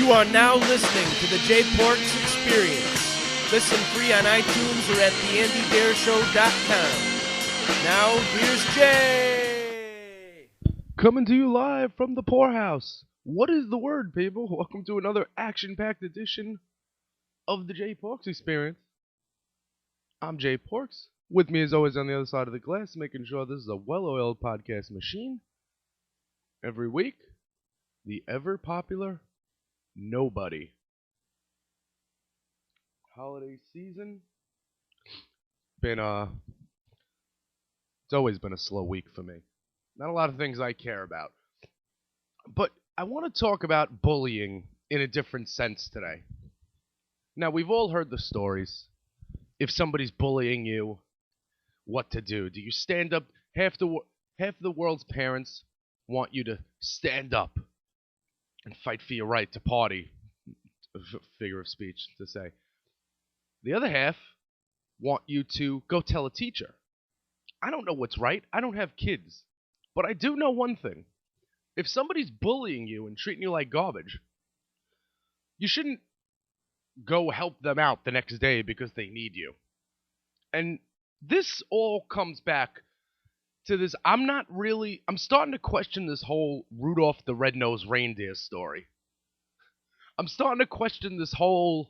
You are now listening to the J Porks Experience. Listen free on iTunes or at theandydareshow.com. Now, here's Jay. Coming to you live from the poorhouse. What is the word, people? Welcome to another action-packed edition of the J Porks Experience. I'm Jay Porks. With me, as always, on the other side of the glass, making sure this is a well-oiled podcast machine. Every week, the ever-popular Nobody. Holiday season. It's always been a slow week for me. Not a lot of things I care about. But I want to talk about bullying in a different sense today. Now, we've all heard the stories. If somebody's bullying you, what to do. Do you stand up? Half the world's parents want you to stand up and fight for your right to party. Figure of speech to say. The other half want you to go tell a teacher. I don't know what's right. I don't have kids. But I do know one thing. If somebody's bullying you and treating you like garbage, you shouldn't go help them out the next day because they need you. And this all comes back to this. I'm starting to question this whole Rudolph the Red-Nosed Reindeer story. I'm starting to question this whole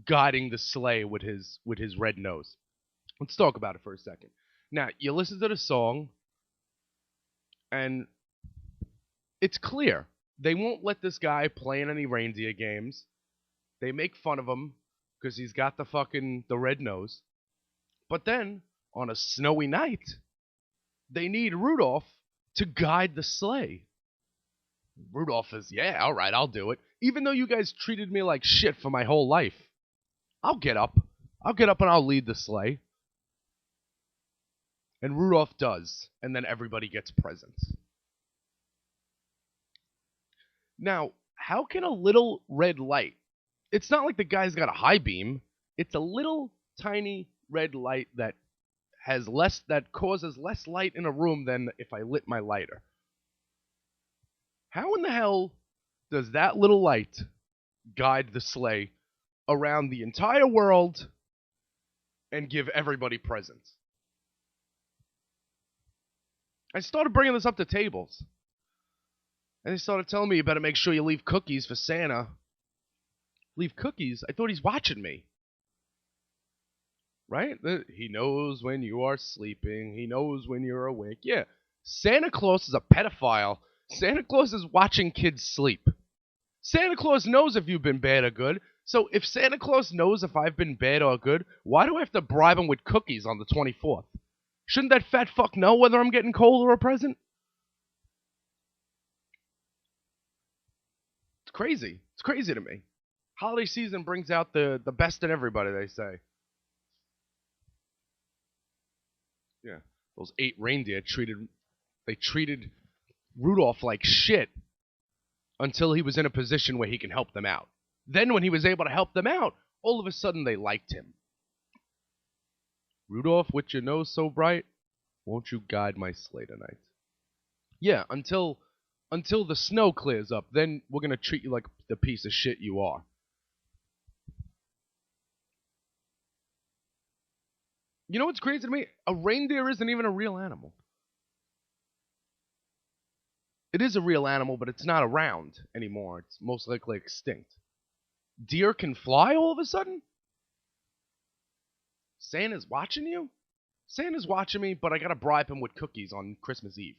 guiding the sleigh with his red nose. Let's talk about it for a second. Now, you listen to the song, and it's clear. They won't let this guy play in any reindeer games. They make fun of him because he's got the red nose. But then, on a snowy night, they need Rudolph to guide the sleigh. Rudolph is, yeah, all right, I'll do it. Even though you guys treated me like shit for my whole life, I'll get up. I'll get up and I'll lead the sleigh. And Rudolph does, and then everybody gets presents. Now, how can a little red light, it's not like the guy's got a high beam, it's a little tiny red light that causes less light in a room than if I lit my lighter. How in the hell does that little light guide the sleigh around the entire world and give everybody presents? I started bringing this up to tables. And they started telling me you better make sure you leave cookies for Santa. Leave cookies? I thought he's watching me. Right? He knows when you are sleeping. He knows when you're awake. Yeah. Santa Claus is a pedophile. Santa Claus is watching kids sleep. Santa Claus knows if you've been bad or good. So if Santa Claus knows if I've been bad or good, why do I have to bribe him with cookies on the 24th? Shouldn't that fat fuck know whether I'm getting cold or a present? It's crazy. It's crazy to me. Holiday season brings out the best in everybody, they say. Yeah, those 8 reindeer treated Rudolph like shit until he was in a position where he can help them out. Then when he was able to help them out, all of a sudden they liked him. Rudolph, with your nose so bright, won't you guide my sleigh tonight? Yeah, until the snow clears up, then we're going to treat you like the piece of shit you are. You know what's crazy to me? A reindeer isn't even a real animal. It is a real animal, but it's not around anymore. It's most likely extinct. Deer can fly all of a sudden? Santa's watching you? Santa's watching me, but I gotta bribe him with cookies on Christmas Eve.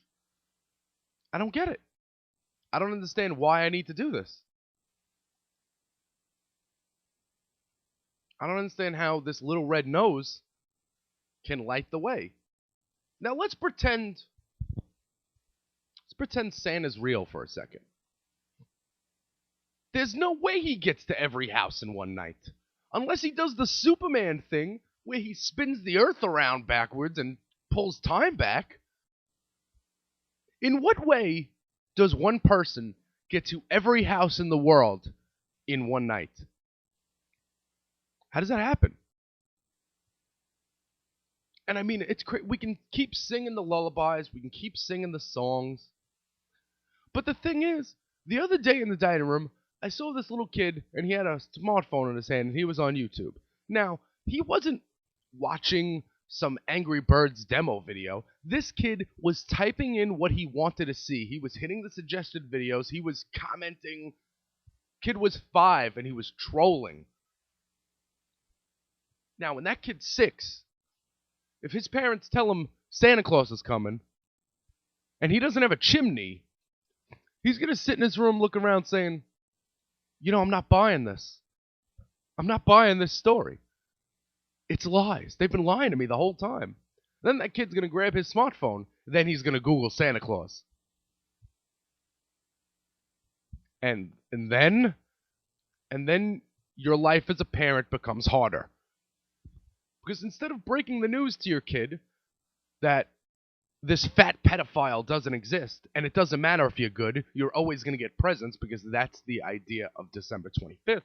I don't get it. I don't understand why I need to do this. I don't understand how this little red nose can light the way. Now let's pretend Santa's real for a second. There's no way he gets to every house in one night. Unless he does the Superman thing where he spins the earth around backwards and pulls time back. In what way does one person get to every house in the world in one night? How does that happen? And I mean, it's we can keep singing the lullabies, we can keep singing the songs. But the thing is, the other day in the dining room, I saw this little kid, and he had a smartphone in his hand, and he was on YouTube. Now, he wasn't watching some Angry Birds demo video. This kid was typing in what he wanted to see. He was hitting the suggested videos. He was commenting. Kid was 5, and he was trolling. Now, when that kid's 6, if his parents tell him Santa Claus is coming, and he doesn't have a chimney, he's going to sit in his room, look around saying, I'm not buying this. I'm not buying this story. It's lies. They've been lying to me the whole time. Then that kid's going to grab his smartphone. Then he's going to Google Santa Claus. And then your life as a parent becomes harder. Because instead of breaking the news to your kid that this fat pedophile doesn't exist, and it doesn't matter if you're good, you're always going to get presents, because that's the idea of December 25th.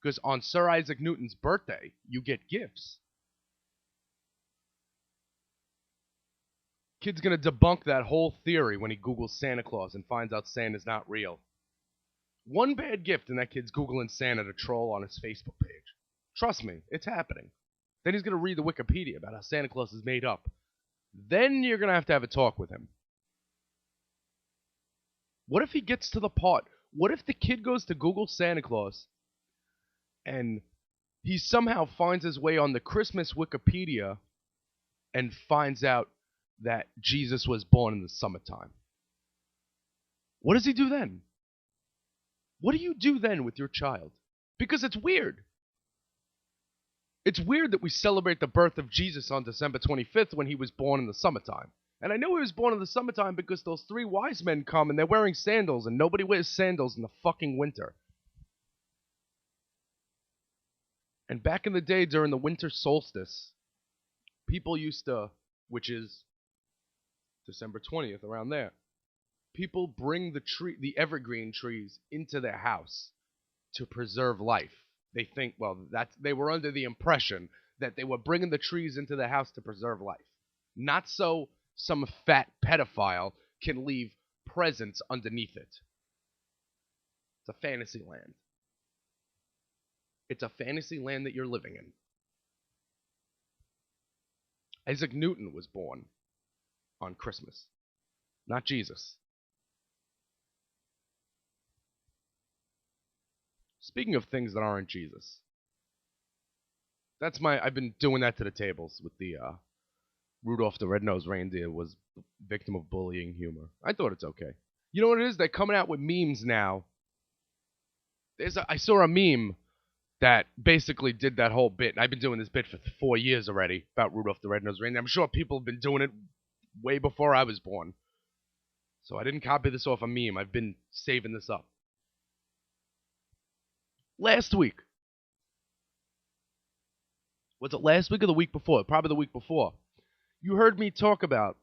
Because on Sir Isaac Newton's birthday, you get gifts. Kid's going to debunk that whole theory when he Googles Santa Claus and finds out Santa's not real. One bad gift and that kid's Googling Santa to troll on his Facebook page. Trust me, it's happening. Then he's going to read the Wikipedia about how Santa Claus is made up. Then you're going to have a talk with him. What if he gets to the part? What if the kid goes to Google Santa Claus and he somehow finds his way on the Christmas Wikipedia and finds out that Jesus was born in the summertime? What does he do then? What do you do then with your child? Because it's weird. It's weird that we celebrate the birth of Jesus on December 25th when he was born in the summertime. And I know he was born in the summertime because those 3 wise men come and they're wearing sandals, and nobody wears sandals in the fucking winter. And back in the day during the winter solstice, people used to, which is December 20th, around there, people bring the evergreen trees into their house to preserve life. They think, they were under the impression that they were bringing the trees into the house to preserve life. Not so some fat pedophile can leave presents underneath it. It's a fantasy land. It's a fantasy land that you're living in. Isaac Newton was born on Christmas, not Jesus. Speaking of things that aren't Jesus, I've been doing that to the tables with the Rudolph the Red-Nosed Reindeer was victim of bullying humor. I thought it's okay. You know what it is? They're coming out with memes now. I saw a meme that basically did that whole bit. And I've been doing this bit for 4 years already about Rudolph the Red-Nosed Reindeer. I'm sure people have been doing it way before I was born. So I didn't copy this off a meme. I've been saving this up. Last week. Was it last week or the week before? Probably the week before. You heard me talk about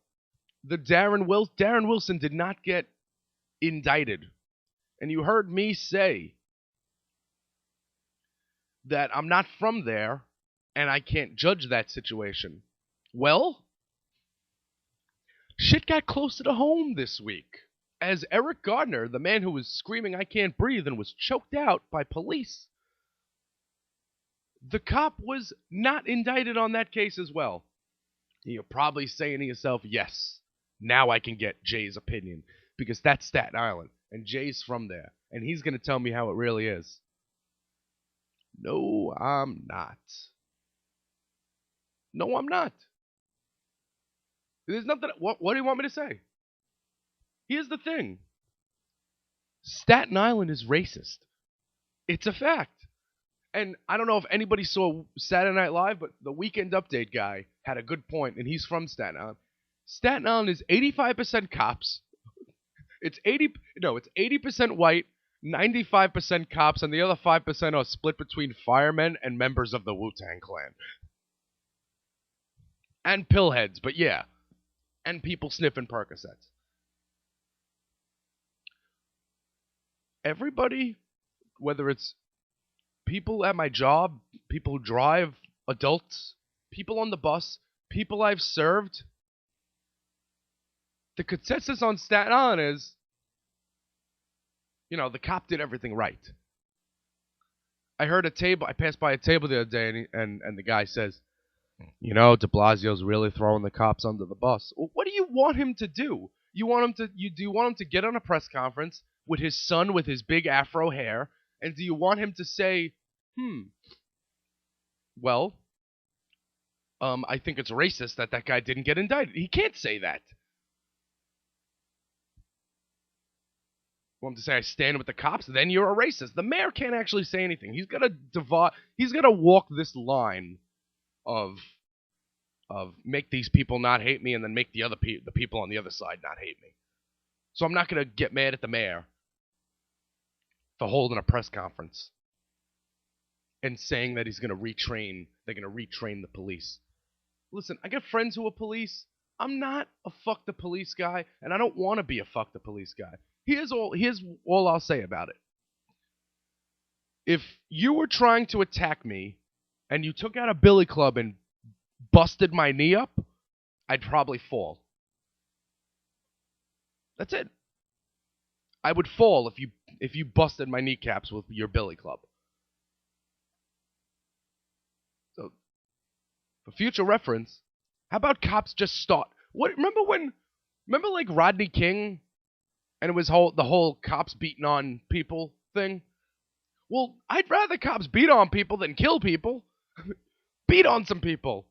the Darren Wilson did not get indicted. And you heard me say that I'm not from there and I can't judge that situation. Well, shit got closer to home this week, as Eric Garner, the man who was screaming "I can't breathe" and was choked out by police, the cop was not indicted on that case as well. You're probably saying to yourself, yes, now I can get Jay's opinion, because that's Staten Island, and Jay's from there, and he's going to tell me how it really is. No, I'm not. No, I'm not. There's nothing. What do you want me to say? Here's the thing. Staten Island is racist. It's a fact. And I don't know if anybody saw Saturday Night Live, but the Weekend Update guy had a good point, and he's from Staten Island. Staten Island is 85% cops. It's 80% white, 95% cops, and the other 5% are split between firemen and members of the Wu-Tang Clan. And pillheads, but yeah. And people sniffing Percocets. Everybody, whether it's people at my job, people who drive, adults, people on the bus, people I've served, the consensus on Staten Island is The cop did everything right. I passed by a table the other day, and the guy says, de Blasio's really throwing the cops under the bus. Well, what do you want him to do? Do you want him to get on a press conference with his son with his big afro hair, and do you want him to say, well, I think it's racist that guy didn't get indicted? He can't say that. Want him to say I stand with the cops? Then you're a racist. The mayor can't actually say anything. He's got to walk this line of make these people not hate me, and then make the people on the other side not hate me. So I'm not going to get mad at the mayor for holding a press conference and saying that they're going to retrain the police. Listen, I got friends who are police. I'm not a fuck the police guy, and I don't want to be a fuck the police guy. Here's all I'll say about it. If you were trying to attack me and you took out a billy club and busted my knee up, I'd probably fall. That's it. I would fall if you busted my kneecaps with your billy club. So, for future reference, how about cops just start? Remember like Rodney King, and it was the whole cops beating on people thing? Well, I'd rather cops beat on people than kill people. Beat on some people.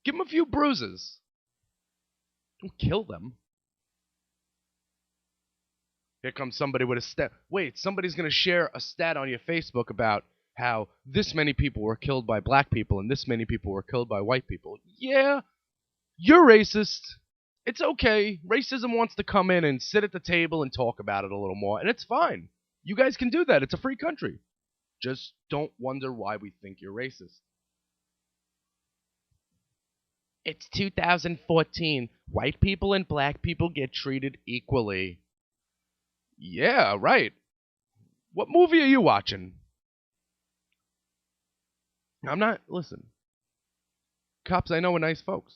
Give them a few bruises. Don't kill them. Here comes somebody with a stat. Wait, somebody's going to share a stat on your Facebook about how this many people were killed by black people and this many people were killed by white people. Yeah, you're racist. It's okay. Racism wants to come in and sit at the table and talk about it a little more, and it's fine. You guys can do that. It's a free country. Just don't wonder why we think you're racist. It's 2014. White people and black people get treated equally. Yeah, right. What movie are you watching? Listen. Cops I know are nice folks.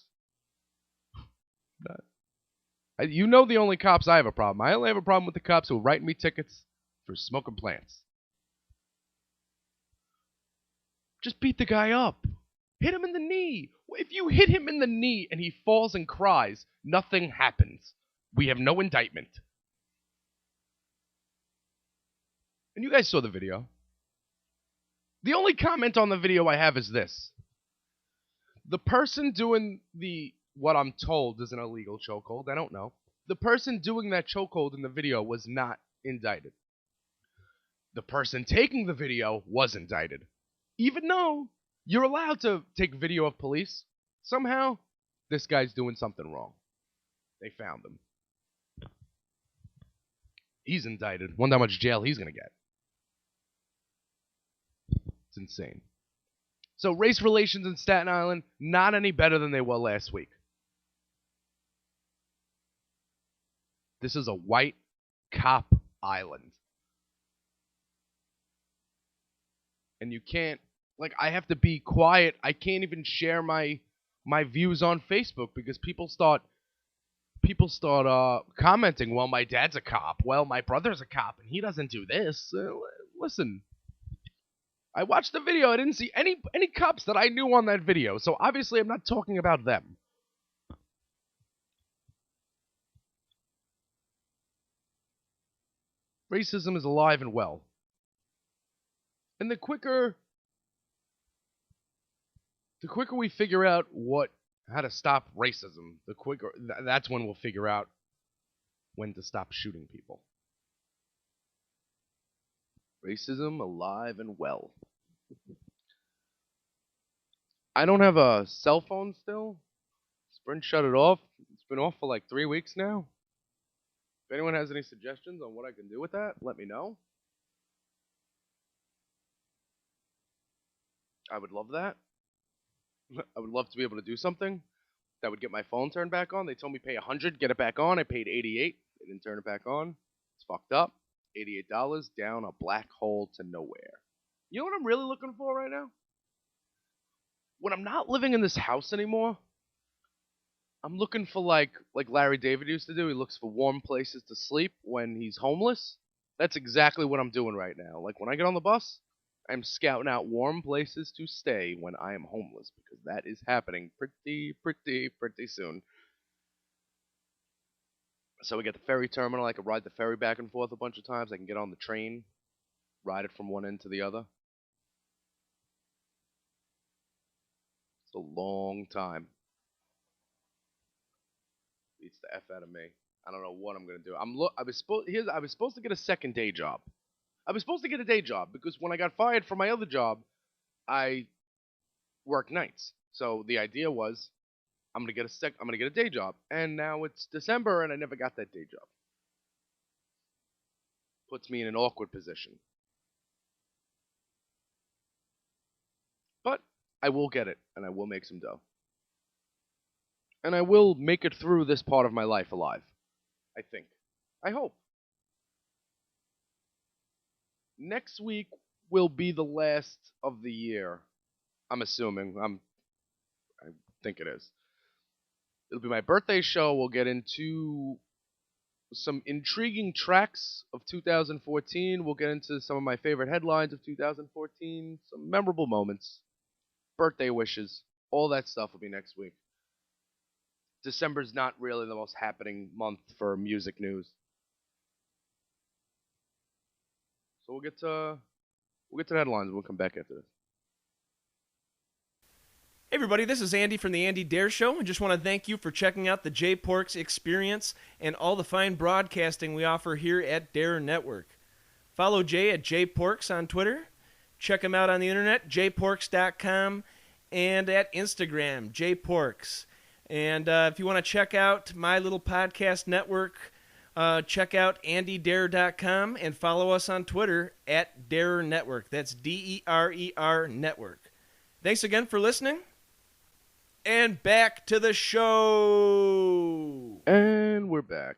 You know the only cops I have a problem. I only have a problem with the cops who write me tickets for smoking plants. Just beat the guy up. Hit him in the knee. If you hit him in the knee and he falls and cries, nothing happens. We have no indictment. And you guys saw the video. The only comment on the video I have is this. The person doing what I'm told is an illegal chokehold, I don't know. The person doing that chokehold in the video was not indicted. The person taking the video was indicted. Even though you're allowed to take video of police, somehow this guy's doing something wrong. They found him. He's indicted. Wonder how much jail he's going to get. It's insane. So race relations in Staten Island, not any better than they were last week. This is a white cop island. And you can't, I have to be quiet. I can't even share my views on Facebook because people start commenting, well, my dad's a cop. Well, my brother's a cop and he doesn't do this. Listen, I watched the video. I didn't see any cops that I knew on that video. So obviously I'm not talking about them. Racism is alive and well. And the quicker we figure out how to stop racism, the quicker that's when we'll figure out when to stop shooting people. Racism alive and well. I don't have a cell phone still. Sprint shut it off. It's been off for 3 weeks now. If anyone has any suggestions on what I can do with that, let me know. I would love that. I would love to be able to do something that would get my phone turned back on. They told me pay $100, get it back on. I paid $88. They didn't turn it back on. It's fucked up. $88 down a black hole to nowhere. You know what I'm really looking for right now? When I'm not living in this house anymore, I'm looking for like Larry David used to do. He looks for warm places to sleep when he's homeless. That's exactly what I'm doing right now. Like when I get on the bus, I'm scouting out warm places to stay when I am homeless because that is happening pretty soon. So we get the ferry terminal. I can ride the ferry back and forth a bunch of times. I can get on the train, ride it from one end to the other. It's a long time. Beats the f out of me. I don't know what I'm gonna do. I was supposed to get a second day job. I was supposed to get a day job because when I got fired from my other job, I work nights. So the idea was I'm gonna get a day job. And now it's December and I never got that day job. Puts me in an awkward position. But I will get it and I will make some dough. And I will make it through this part of my life alive. I think. I hope. Next week will be the last of the year. I'm assuming. I think it is. It'll be my birthday show. We'll get into some intriguing tracks of 2014. We'll get into some of my favorite headlines of 2014, some memorable moments, birthday wishes, all that stuff will be next week. December's not really the most happening month for music news. So we'll get to the headlines and we'll come back after this. Hey everybody, this is Andy from the Andy Dare Show. I just want to thank you for checking out the J Porks Experience and all the fine broadcasting we offer here at Dare Network. Follow Jay at JPorks on Twitter. Check him out on the internet, jporks.com, and at Instagram, jporks. And if you want to check out my little podcast network, check out andydare.com and follow us on Twitter at Dare Network. That's DERER Network. Thanks again for listening. And back to the show. And we're back.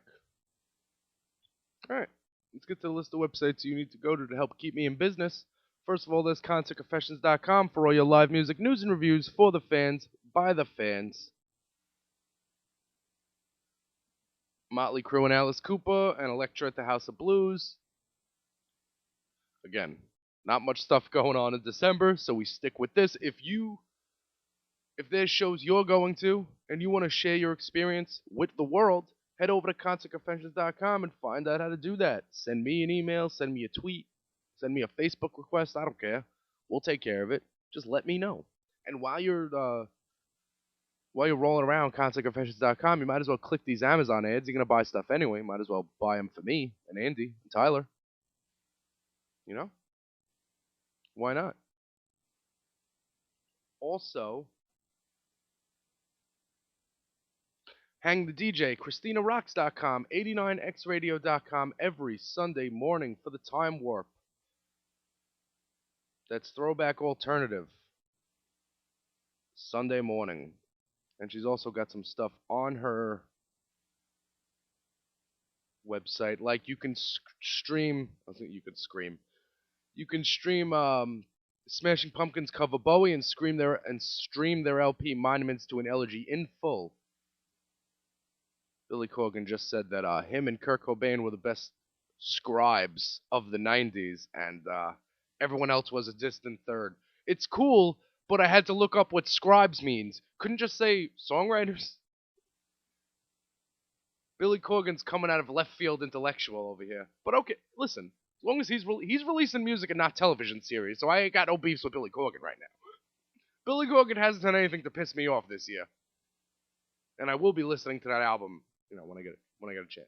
Alright, let's get to the list of websites you need to go to help keep me in business. First of all, there's concertconfessions.com for all your live music news and reviews for the fans, by the fans. Motley Crue and Alice Cooper, and Elektra at the House of Blues. Again, not much stuff going on in December, so we stick with this. If there's shows you're going to, and you want to share your experience with the world, head over to concertconfessions.com and find out how to do that. Send me an email, send me a tweet, send me a Facebook request, I don't care. We'll take care of it. Just let me know. And while you're rolling around concertconfessions.com, you might as well click these Amazon ads. You're going to buy stuff anyway. Might as well buy them for me and Andy and Tyler. You know? Why not? Also, Hang the DJ, ChristinaRocks.com, 89xradio.com every Sunday morning for the Time Warp. That's Throwback Alternative. Sunday morning. And she's also got some stuff on her website. Like you can stream. I think you could scream. You can stream Smashing Pumpkins cover Bowie and stream their LP Monuments to an Elegy in full. Billy Corgan just said that him and Kurt Cobain were the best scribes of the 90s, and everyone else was a distant third. It's cool, but I had to look up what scribes means. Couldn't just say songwriters. Billy Corgan's coming out of left field intellectual over here. But okay, listen. As long as he's releasing music and not television series, so I ain't got no beefs with Billy Corgan right now. Billy Corgan hasn't done anything to piss me off this year. And I will be listening to that album, when I get a chance.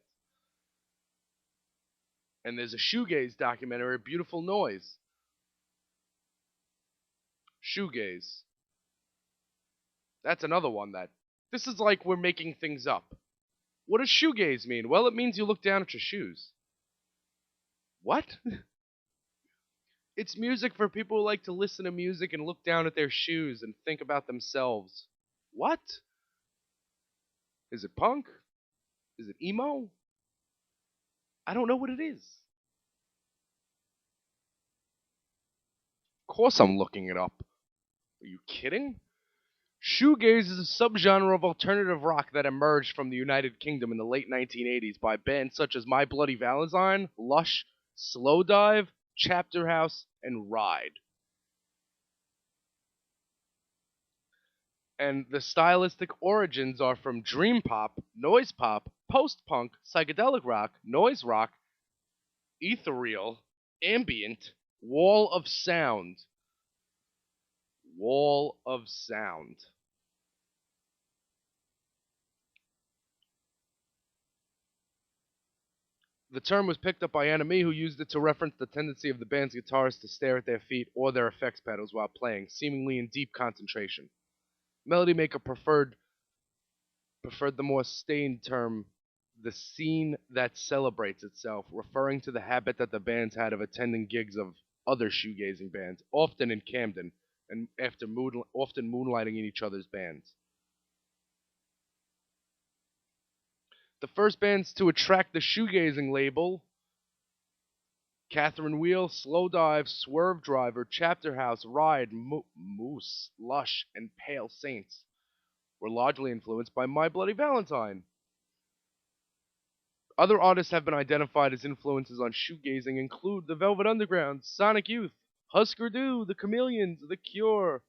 And there's a shoegaze documentary, Beautiful Noise. Shoegaze. That's another one that... This is like we're making things up. What does shoegaze mean? Well, it means you look down at your shoes. What? It's music for people who like to listen to music and look down at their shoes and think about themselves. What? Is it punk? Is it emo? I don't know what it is. Of course I'm looking it up. Are you kidding? Shoegaze is a subgenre of alternative rock that emerged from the United Kingdom in the late 1980s by bands such as My Bloody Valentine, Lush, Slowdive, Chapter House, and Ride. And the stylistic origins are from dream pop, noise pop, post-punk, psychedelic rock, noise rock, ethereal, ambient, wall of sound. Wall of sound. The term was picked up by Enemy, who used it to reference the tendency of the band's guitarists to stare at their feet or their effects pedals while playing, seemingly in deep concentration. Melody Maker preferred the more stained term, the scene that celebrates itself, referring to the habit that the bands had of attending gigs of other shoegazing bands, often in Camden, and often moonlighting in each other's bands. The first bands to attract the shoegazing label, Catherine Wheel, Slowdive, Swerve Driver, Chapter House, Ride, Moose, Lush, and Pale Saints, were largely influenced by My Bloody Valentine. Other artists have been identified as influences on shoegazing include The Velvet Underground, Sonic Youth, Husker Du, The Chameleons, The Cure,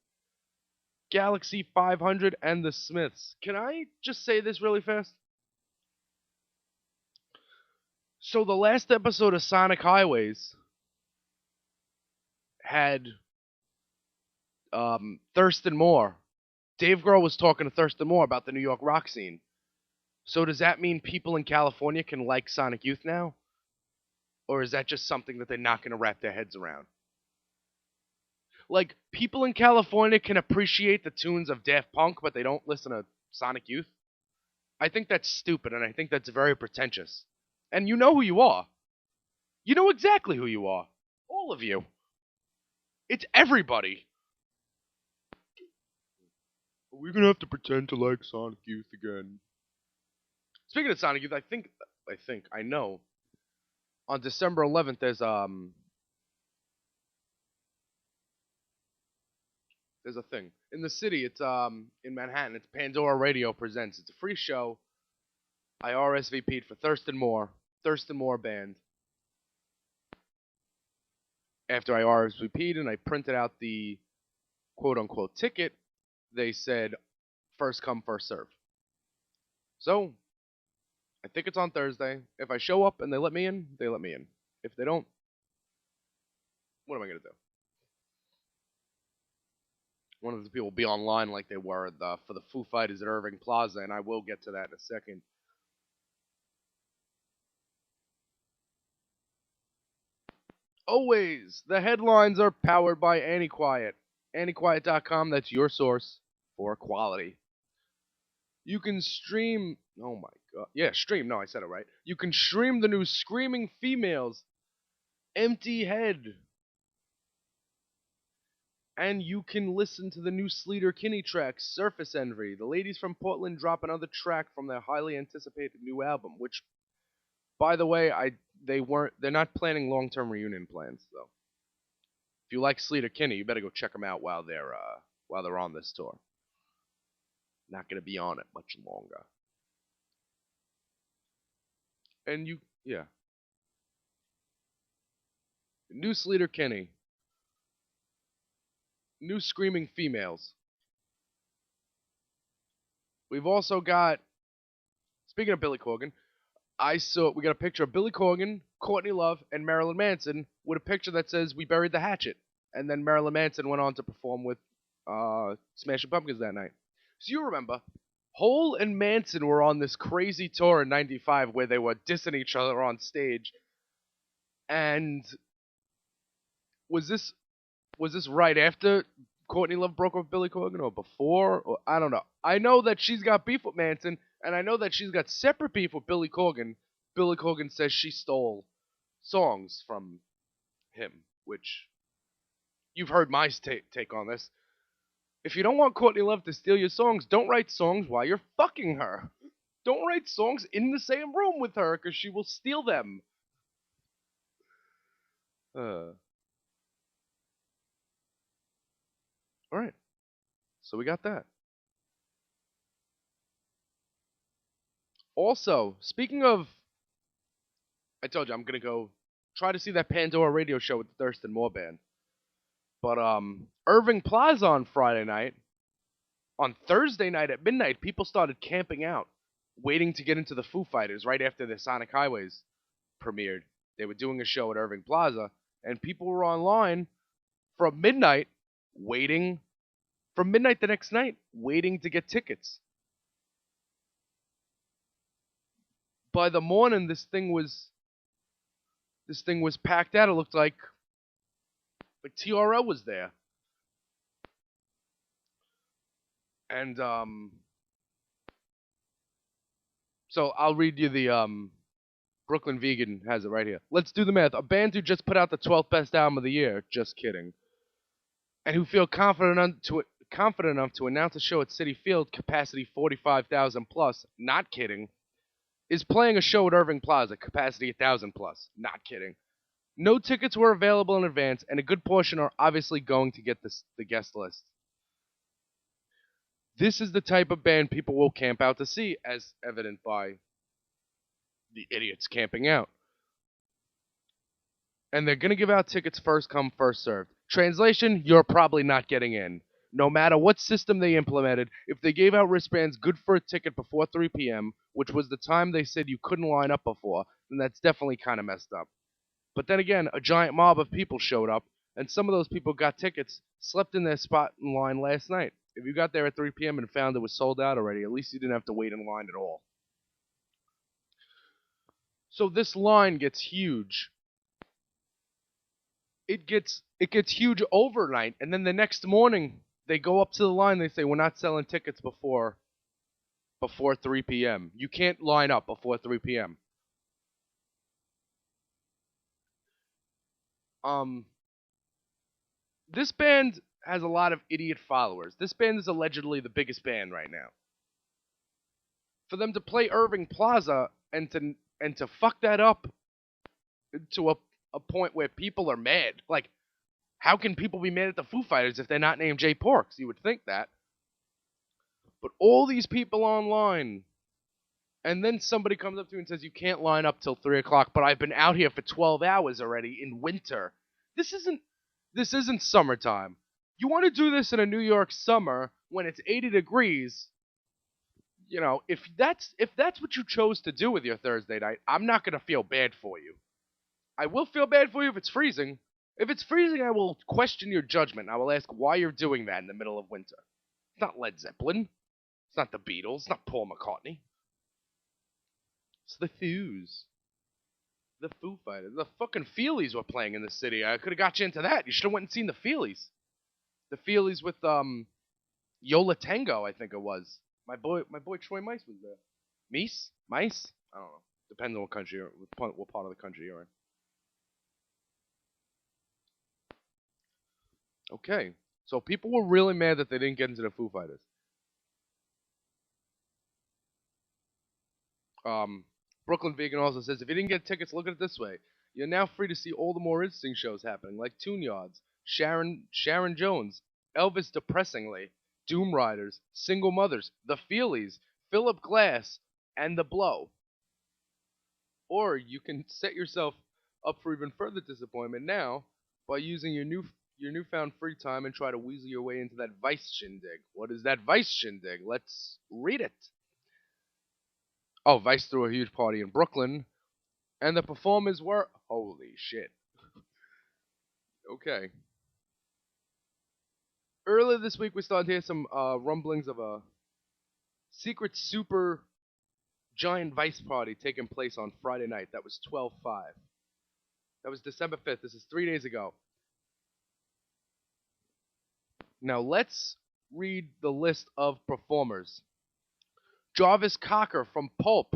Galaxy 500, and The Smiths. Can I just say this really fast? So the last episode of Sonic Highways had Thurston Moore. Dave Grohl was talking to Thurston Moore about the New York rock scene. So does that mean people in California can like Sonic Youth now? Or is that just something that they're not going to wrap their heads around? Like, people in California can appreciate the tunes of Daft Punk, but they don't listen to Sonic Youth? I think that's stupid, and I think that's very pretentious. And you know who you are. You know exactly who you are. All of you. It's everybody. We're going to have to pretend to like Sonic Youth again. Speaking of Sonic Youth, I know. On December 11th, there's a thing in the city. It's in Manhattan. It's Pandora Radio presents. It's a free show. I RSVP'd for Thurston Moore Band. After I RSVP'd and I printed out the quote unquote ticket, they said first come first serve. So I think it's on Thursday. If I show up and they let me in, they let me in. If they don't, what am I going to do? One of the people will be online like they were for the Foo Fighters at Irving Plaza, and I will get to that in a second. Always, the headlines are powered by AnnieQuiet. AnnieQuiet.com, that's your source for quality. You can stream, oh my god, yeah, stream, no, I said it right. You can stream the new Screaming Females, Empty Head. And you can listen to the new Sleater Kinney track, Surface Envy. The ladies from Portland drop another track from their highly anticipated new album, which, by the way, they're not planning long-term reunion plans, though. If you like Sleater Kinney, you better go check them out while they're on this tour. Not gonna be on it much longer. And new Sleater Kinney. New Screaming Females. We've also got, speaking of Billy Corgan, we got a picture of Billy Corgan, Courtney Love, and Marilyn Manson with a picture that says "We buried the hatchet," and then Marilyn Manson went on to perform with Smashing Pumpkins that night. So you remember, Hole and Manson were on this crazy tour in '95 where they were dissing each other on stage, and was this right after Courtney Love broke up with Billy Corgan, or before? Or I don't know. I know that she's got beef with Manson, and I know that she's got separate beef with Billy Corgan. Billy Corgan says she stole songs from him, which you've heard my take on this. If you don't want Courtney Love to steal your songs, don't write songs while you're fucking her. Don't write songs in the same room with her, because she will steal them. Alright. So we got that. Also, speaking of, I told you I'm gonna go try to see that Pandora radio show with the Thurston Moore band. But Irving Plaza on Friday night, on Thursday night at midnight, people started camping out, waiting to get into the Foo Fighters right after the Sonic Highways premiered. They were doing a show at Irving Plaza, and people were online from midnight, waiting from midnight the next night, waiting to get tickets. By the morning, this thing was packed out. It looked like TRL was there, and so I'll read you the Brooklyn Vegan has it right here. Let's do the math. A band who just put out the 12th best album of the year, just kidding, and who feel confident enough to announce a show at Citi Field, capacity 45,000 plus, not kidding, is playing a show at Irving Plaza, capacity 1,000 plus, not kidding. No tickets were available in advance, and a good portion are obviously going to get the guest list. This is the type of band people will camp out to see, as evident by the idiots camping out. And they're going to give out tickets first come, first served. Translation, you're probably not getting in. No matter what system they implemented, if they gave out wristbands good for a ticket before 3 p.m., which was the time they said you couldn't line up before, then that's definitely kind of messed up. But then again, a giant mob of people showed up, and some of those people got tickets, slept in their spot in line last night. If you got there at 3 p.m. and found it was sold out already, at least you didn't have to wait in line at all. So this line gets huge. It gets huge overnight, and then the next morning they go up to the line. They say, we're not selling tickets before 3 p.m. You can't line up before 3 p.m. This band has a lot of idiot followers. This band is allegedly the biggest band right now. For them to play Irving Plaza and to fuck that up to a point where people are mad. Like, how can people be mad at the Foo Fighters if they're not named Jay Porks? You would think that. But all these people online, and then somebody comes up to you and says, you can't line up till 3 o'clock, but I've been out here for 12 hours already in winter. This isn't summertime. You want to do this in a New York summer when it's 80 degrees, you know, if that's what you chose to do with your Thursday night, I'm not going to feel bad for you. I will feel bad for you if it's freezing. If it's freezing, I will question your judgment. I will ask why you're doing that in the middle of winter. It's not Led Zeppelin. It's not the Beatles. It's not Paul McCartney. It's the Foos. The Foo Fighters. The fucking Feelies were playing in the city. I could have got you into that. You should have went and seen the Feelies. The Feelies with Yola Tango, I think it was. My boy Troy Mice was there. Mice? I don't know. Depends on what country what part of the country you're in. Okay, so people were really mad that they didn't get into the Foo Fighters. Brooklyn Vegan also says, if you didn't get tickets, look at it this way. You're now free to see all the more interesting shows happening, like Tune Yards, Sharon Jones, Elvis Depressingly, Doom Riders, Single Mothers, The Feelies, Philip Glass, and The Blow. Or you can set yourself up for even further disappointment now by using your newfound free time and try to weasel your way into that Vice shindig. What is that Vice shindig? Let's read it. Oh, Vice threw a huge party in Brooklyn, and the performers were... Holy shit. Okay. Earlier this week, we started to hear some rumblings of a secret super giant Vice party taking place on Friday night. That was 12/5. That was December 5th. This is 3 days ago. Now let's read the list of performers. Jarvis Cocker from Pulp,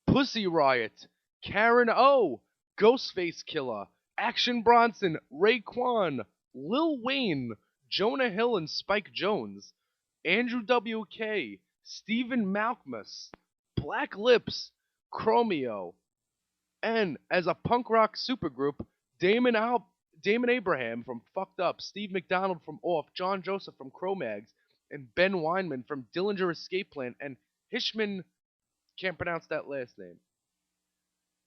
Pussy Riot, Karen O, Ghostface Killer, Action Bronson, Raekwon, Lil Wayne, Jonah Hill and Spike Jonze, Andrew W.K., Stephen Malkmus, Black Lips, Chromeo, and as a punk rock supergroup, Damon Abraham from Fucked Up, Steve McDonald from Off, John Joseph from Cro-Mags, and Ben Weinman from Dillinger Escape Plan, and Hishman Can't pronounce that last name.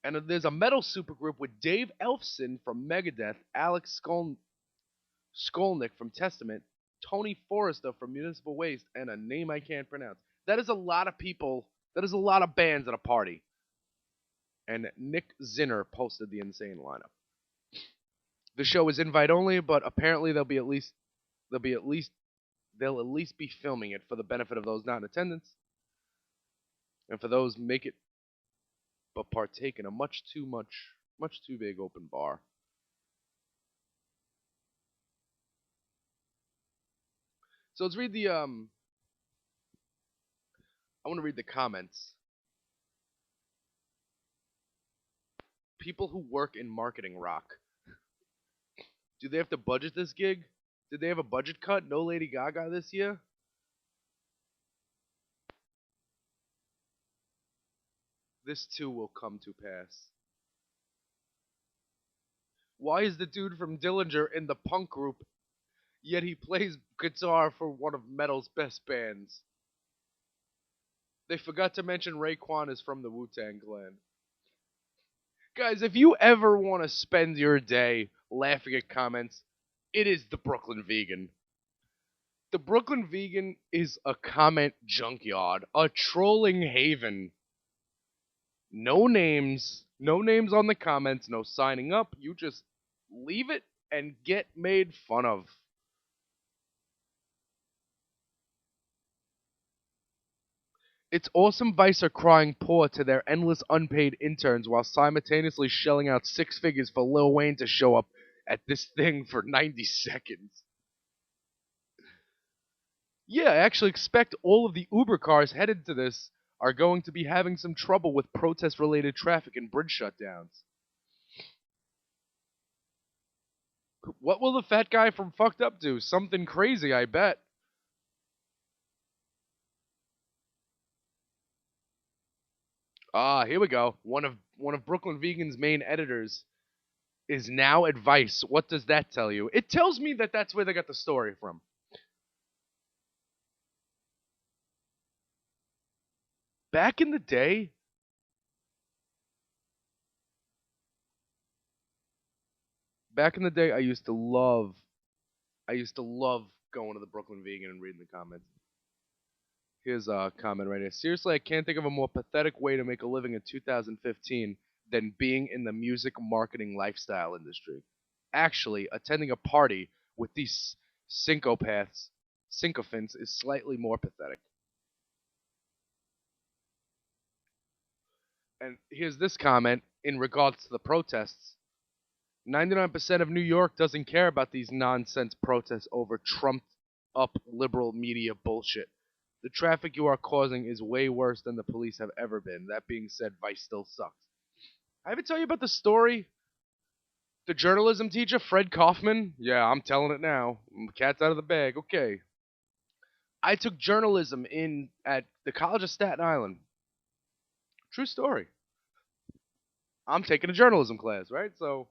And there's a metal supergroup with Dave Elfson from Megadeth, Alex Skolnick from Testament, Tony Forrester from Municipal Waste, and a name I can't pronounce. That is a lot of people. That is a lot of bands at a party. And Nick Zinner posted the insane lineup. The show is invite only, but apparently they'll at least be filming it for the benefit of those not in attendance, and for those make it but partake in a much too big open bar. So let's read the I want to read the comments. People who work in marketing rock. Do they have to budget this gig? Did they have a budget cut? No Lady Gaga this year? This too will come to pass. Why is the dude from Dillinger in the punk group, yet he plays guitar for one of metal's best bands? They forgot to mention Raekwon is from the Wu-Tang Clan. Guys, if you ever want to spend your day laughing at comments, it is the Brooklyn Vegan. The Brooklyn Vegan is a comment junkyard, a trolling haven. No names on the comments, no signing up. You just leave it and get made fun of. It's awesome Vice are crying poor to their endless unpaid interns while simultaneously shelling out 6 figures for Lil Wayne to show up at this thing for 90 seconds. Yeah, I actually expect all of the Uber cars headed to this are going to be having some trouble with protest-related traffic and bridge shutdowns. What will the fat guy from Fucked Up do? Something crazy, I bet. Ah, here we go. One of Brooklyn Vegan's main editors is now at Vice. What does that tell you? It tells me that that's where they got the story from. Back in the day, I used to love going to the Brooklyn Vegan and reading the comments. Here's a comment right here. Seriously, I can't think of a more pathetic way to make a living in 2015 than being in the music marketing lifestyle industry. Actually, attending a party with these sycophants is slightly more pathetic. And here's this comment in regards to the protests. 99% of New York doesn't care about these nonsense protests over trumped up liberal media bullshit. The traffic you are causing is way worse than the police have ever been. That being said, Vice still sucks. I ever tell you about the story? The journalism teacher, Fred Kaufman? Yeah, I'm telling it now. Cat's out of the bag. Okay. I took journalism at the College of Staten Island. True story. I'm taking a journalism class, right? So,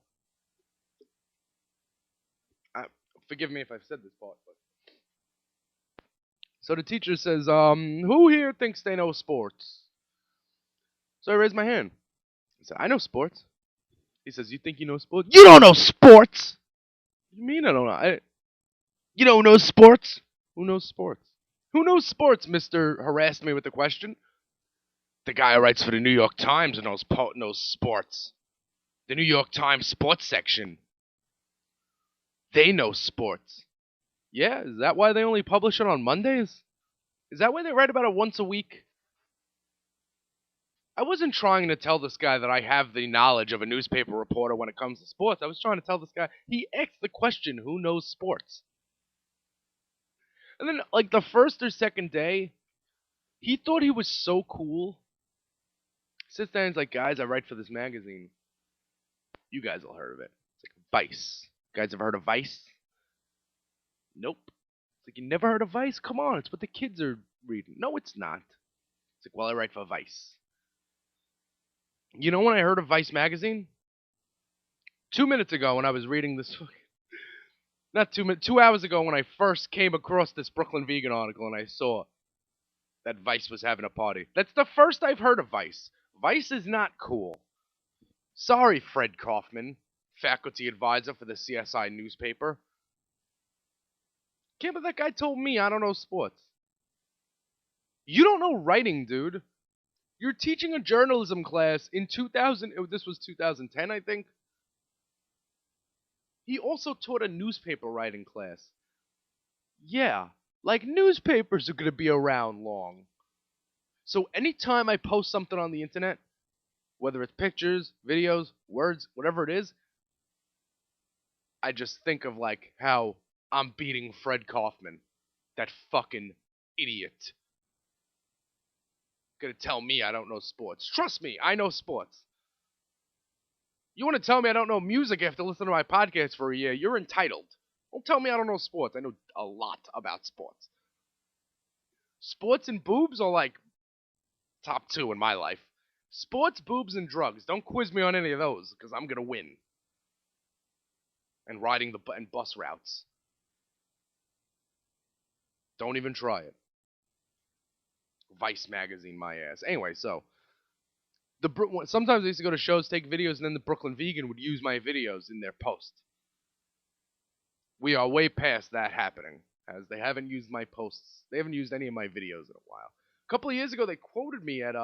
forgive me if I've said this part, but. So the teacher says, who here thinks they know sports? So I raised my hand. I said, I know sports. He says, you think you know sports? You don't know sports! What do you mean I don't know? You don't know sports? Who knows sports? Who knows sports, Mr. harassed me with the question. The guy who writes for the New York Times knows sports. The New York Times sports section. They know sports. Yeah, is that why they only publish it on Mondays? Is that why they write about it once a week? I wasn't trying to tell this guy that I have the knowledge of a newspaper reporter when it comes to sports. I was trying to tell this guy, he asked the question, who knows sports? And then, like, the first or second day, he thought he was so cool. He sits there and he's like, guys, I write for this magazine. You guys all heard of it. It's like Vice. You guys ever heard of Vice? Nope. It's like, you never heard of Vice? Come on, it's what the kids are reading. No, it's not. It's like, well, I write for Vice. You know when I heard of Vice magazine? 2 minutes ago when I was reading this... Not 2 minutes, 2 hours ago when I first came across this Brooklyn Vegan article and I saw that Vice was having a party. That's the first I've heard of Vice. Vice is not cool. Sorry, Fred Kaufman, faculty advisor for the CSI newspaper. Can't believe that guy told me I don't know sports. You don't know writing, dude. You're teaching a journalism class in 2000. This was 2010, I think. He also taught a newspaper writing class. Yeah, like newspapers are going to be around long. So anytime I post something on the internet, whether it's pictures, videos, words, whatever it is, I just think of like how I'm beating Fred Kaufman. That fucking idiot. Gonna tell me I don't know sports. Trust me, I know sports. You want to tell me I don't know music after listening to my podcast for a year, you're entitled. Don't tell me I don't know sports. I know a lot about sports. Sports and boobs are like top 2 in my life. Sports, boobs, and drugs. Don't quiz me on any of those, because I'm gonna win. And riding and bus routes. Don't even try it. Vice magazine, my ass. Anyway, so sometimes I used to go to shows, take videos, and then the Brooklyn Vegan would use my videos in their post. We are way past that happening, as they haven't used my posts. They haven't used any of my videos in a while. A couple of years ago, they quoted me at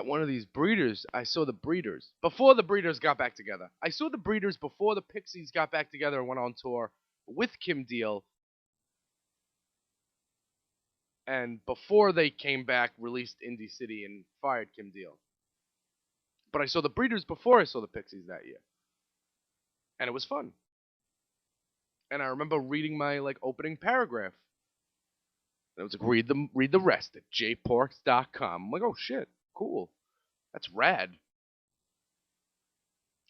one of these breeders. I saw the Breeders before the Breeders got back together. I saw the Breeders before the Pixies got back together and went on tour with Kim Deal. And before they came back, released Indie City and fired Kim Deal. But I saw the Breeders before I saw the Pixies that year. And it was fun. And I remember reading my opening paragraph. And it was like, read the rest at jporks.com. I'm like, oh shit, cool. That's rad.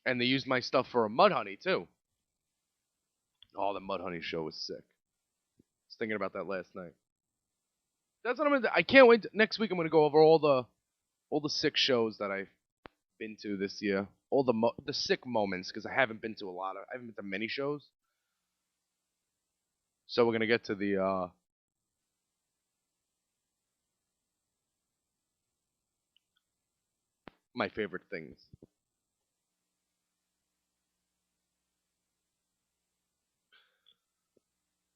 And they used my stuff for a Mudhoney too. Oh, the Mudhoney show was sick. I was thinking about that last night. That's what I'm gonna do. I can't wait. Next week I'm gonna go over all the sick shows that I've been to this year. All the sick moments, because I haven't been to many shows. So we're gonna get to the my favorite things.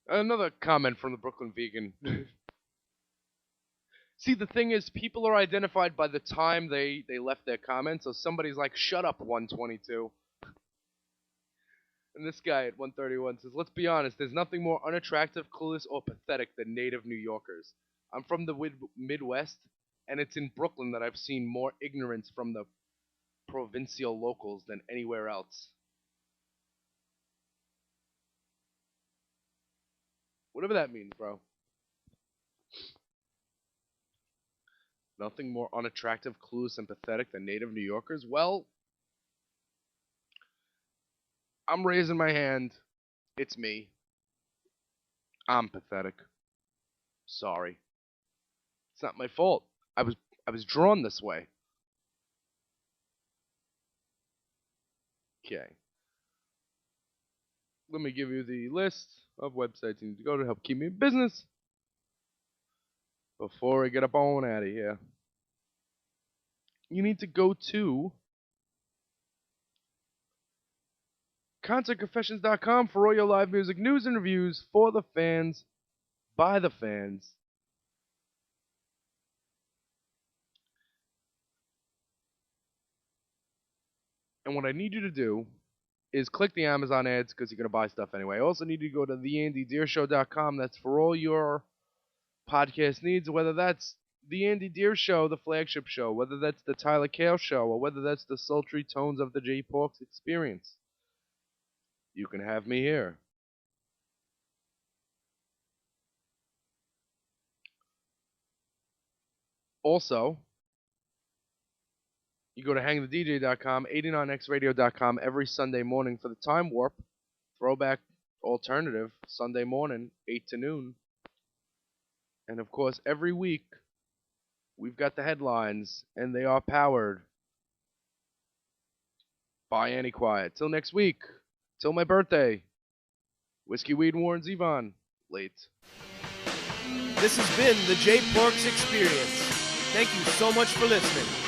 Another comment from the Brooklyn Vegan. See, the thing is, people are identified by the time they left their comments. So somebody's like, shut up, 122. And this guy at 131 says, let's be honest, there's nothing more unattractive, clueless, or pathetic than native New Yorkers. I'm from the Midwest, and it's in Brooklyn that I've seen more ignorance from the provincial locals than anywhere else. Whatever that means, bro. Nothing more unattractive, clueless, and pathetic than native New Yorkers? Well, I'm raising my hand. It's me. I'm pathetic. Sorry. It's not my fault. I was drawn this way. Okay. Let me give you the list of websites you need to go to help keep me in business before I get up on out of here. You need to go to concertconfessions.com for all your live music news and reviews for the fans, by the fans. And what I need you to do is click the Amazon ads because you're going to buy stuff anyway. I also need you to go to theandydeershow.com. That's for all your podcast needs, whether that's the Andy Deer Show, the flagship show, whether that's the Tyler Kale Show, or whether that's the sultry tones of the J Porks Experience. You can have me here. Also, you go to hangthedj.com, 89xradio.com every Sunday morning for the Time Warp, throwback alternative, Sunday morning, 8 to noon. And of course, every week, we've got the headlines, and they are powered by Annie Quiet. Till next week, till my birthday, Whiskey, Weed, and Warren Zevon, late. This has been the Jay Porks Experience. Thank you so much for listening.